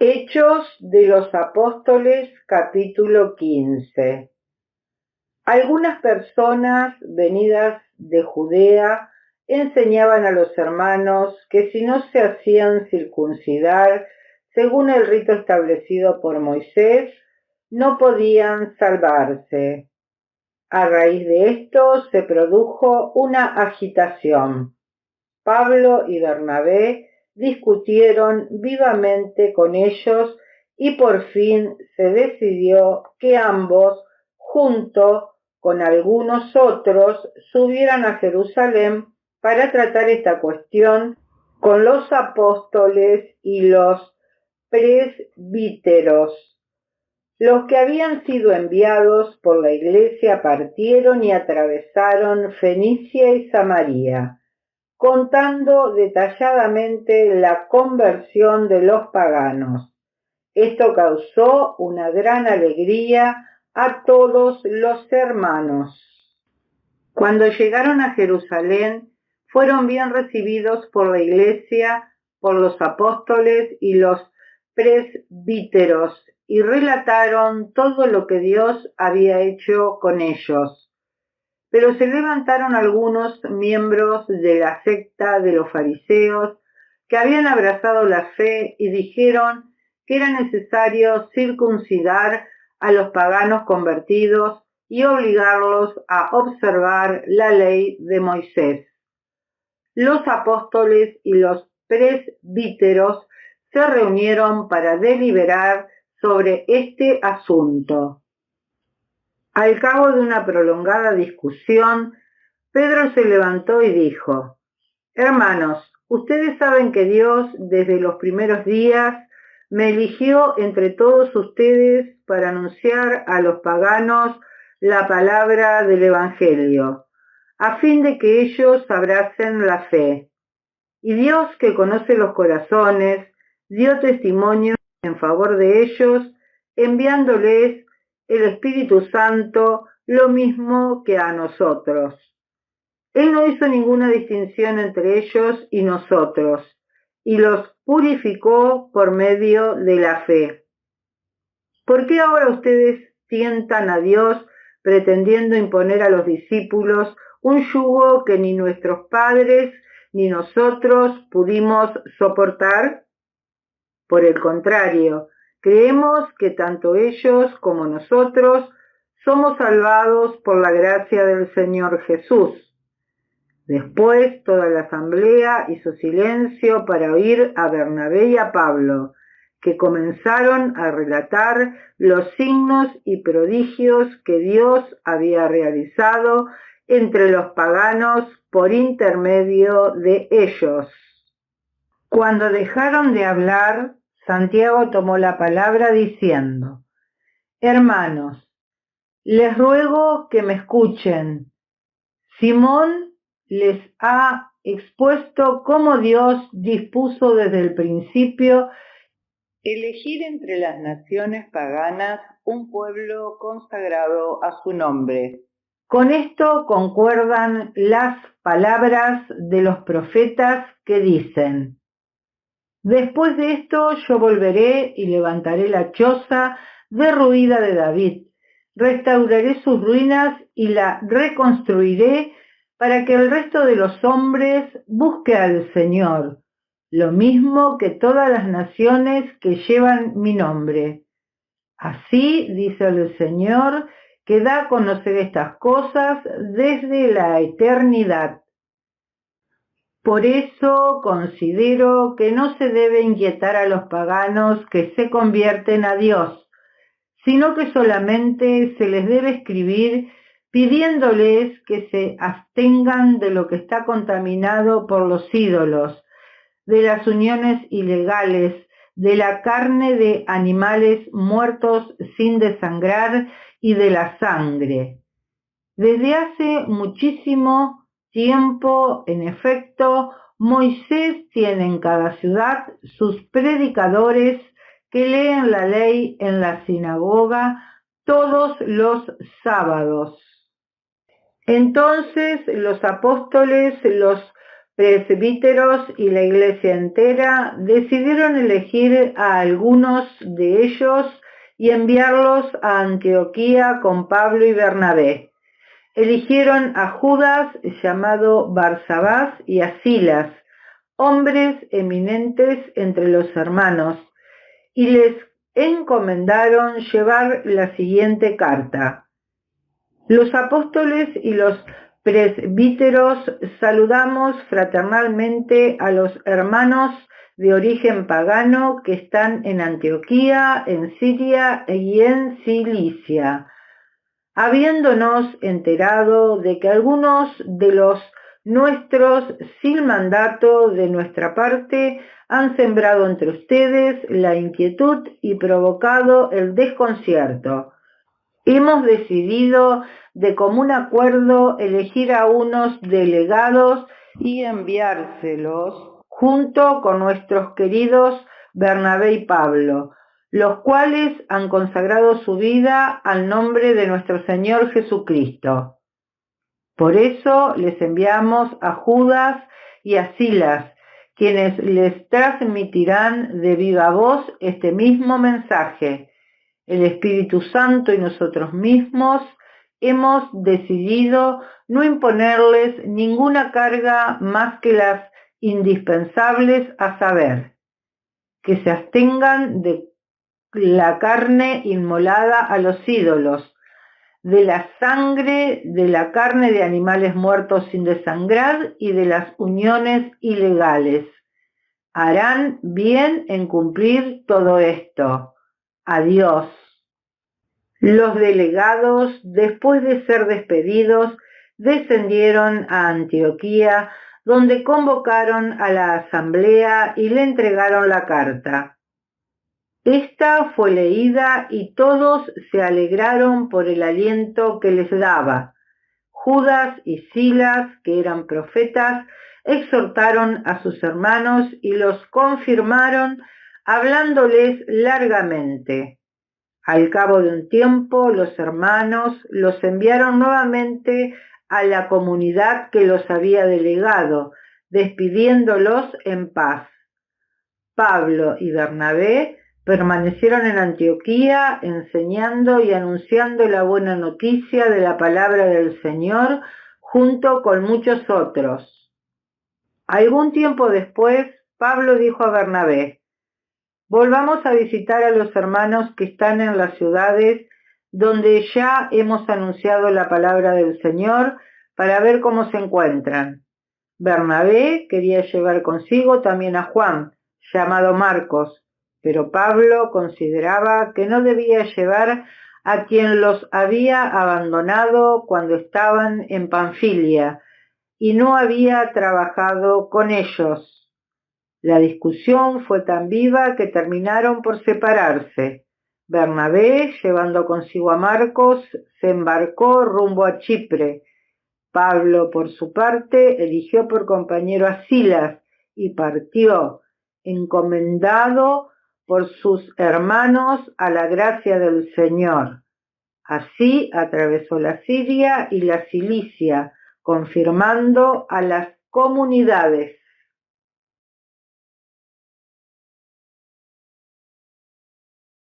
Hechos de los Apóstoles, capítulo 15. Algunas personas venidas de Judea enseñaban a los hermanos que si no se hacían circuncidar según el rito establecido por Moisés, no podían salvarse. A raíz de esto se produjo una agitación. Pablo y Bernabé discutieron vivamente con ellos y por fin se decidió que ambos, junto con algunos otros, subieran a Jerusalén para tratar esta cuestión con los apóstoles y los presbíteros. Los que habían sido enviados por la iglesia partieron y atravesaron Fenicia y Samaria, contando detalladamente la conversión de los paganos. Esto causó una gran alegría a todos los hermanos. Cuando llegaron a Jerusalén, fueron bien recibidos por la iglesia, por los apóstoles y los presbíteros, y relataron todo lo que Dios había hecho con ellos. Pero se levantaron algunos miembros de la secta de los fariseos que habían abrazado la fe y dijeron que era necesario circuncidar a los paganos convertidos y obligarlos a observar la ley de Moisés. Los apóstoles y los presbíteros se reunieron para deliberar sobre este asunto. Al cabo de una prolongada discusión, Pedro se levantó y dijo: Hermanos, ustedes saben que Dios desde los primeros días me eligió entre todos ustedes para anunciar a los paganos la palabra del Evangelio, a fin de que ellos abracen la fe. Y Dios, que conoce los corazones, dio testimonio en favor de ellos, enviándoles el Espíritu Santo, lo mismo que a nosotros. Él no hizo ninguna distinción entre ellos y nosotros, y los purificó por medio de la fe. ¿Por qué ahora ustedes tientan a Dios pretendiendo imponer a los discípulos un yugo que ni nuestros padres ni nosotros pudimos soportar? Por el contrario, creemos que tanto ellos como nosotros somos salvados por la gracia del Señor Jesús. Después toda la asamblea hizo silencio para oír a Bernabé y a Pablo, que comenzaron a relatar los signos y prodigios que Dios había realizado entre los paganos por intermedio de ellos. Cuando dejaron de hablar, Santiago tomó la palabra diciendo: Hermanos, les ruego que me escuchen. Simón les ha expuesto cómo Dios dispuso desde el principio elegir entre las naciones paganas un pueblo consagrado a su nombre. Con esto concuerdan las palabras de los profetas que dicen: Después de esto yo volveré y levantaré la choza derruida de David, restauraré sus ruinas y la reconstruiré para que el resto de los hombres busque al Señor, lo mismo que todas las naciones que llevan mi nombre. Así dice el Señor, que da a conocer estas cosas desde la eternidad. Por eso considero que no se debe inquietar a los paganos que se convierten a Dios, sino que solamente se les debe escribir pidiéndoles que se abstengan de lo que está contaminado por los ídolos, de las uniones ilegales, de la carne de animales muertos sin desangrar y de la sangre. Desde hace muchísimo tiempo, en efecto, Moisés tiene en cada ciudad sus predicadores que leen la ley en la sinagoga todos los sábados. Entonces los apóstoles, los presbíteros y la iglesia entera decidieron elegir a algunos de ellos y enviarlos a Antioquía con Pablo y Bernabé. Eligieron a Judas, llamado Barsabás, y a Silas, hombres eminentes entre los hermanos, y les encomendaron llevar la siguiente carta. Los apóstoles y los presbíteros saludamos fraternalmente a los hermanos de origen pagano que están en Antioquía, en Siria y en Cilicia. Habiéndonos enterado de que algunos de los nuestros, sin mandato de nuestra parte, han sembrado entre ustedes la inquietud y provocado el desconcierto, hemos decidido de común acuerdo elegir a unos delegados y enviárselos junto con nuestros queridos Bernabé y Pablo, los cuales han consagrado su vida al nombre de nuestro Señor Jesucristo. Por eso les enviamos a Judas y a Silas, quienes les transmitirán de viva voz este mismo mensaje. El Espíritu Santo y nosotros mismos hemos decidido no imponerles ninguna carga más que las indispensables, a saber, que se abstengan de la carne inmolada a los ídolos, de la sangre, de la carne de animales muertos sin desangrar y de las uniones ilegales. Harán bien en cumplir todo esto. Adiós. Los delegados, después de ser despedidos, descendieron a Antioquía, donde convocaron a la asamblea y le entregaron la carta. Esta fue leída y todos se alegraron por el aliento que les daba. Judas y Silas, que eran profetas, exhortaron a sus hermanos y los confirmaron, hablándoles largamente. Al cabo de un tiempo, los hermanos los enviaron nuevamente a la comunidad que los había delegado, despidiéndolos en paz. Pablo y Bernabé permanecieron en Antioquía, enseñando y anunciando la buena noticia de la palabra del Señor, junto con muchos otros. Algún tiempo después, Pablo dijo a Bernabé: volvamos a visitar a los hermanos que están en las ciudades donde ya hemos anunciado la palabra del Señor, para ver cómo se encuentran. Bernabé quería llevar consigo también a Juan, llamado Marcos, pero Pablo consideraba que no debía llevar a quien los había abandonado cuando estaban en Panfilia y no había trabajado con ellos. La discusión fue tan viva que terminaron por separarse. Bernabé, llevando consigo a Marcos, se embarcó rumbo a Chipre. Pablo, por su parte, eligió por compañero a Silas y partió, encomendado por sus hermanos a la gracia del Señor. Así atravesó la Siria y la Cilicia, confirmando a las comunidades.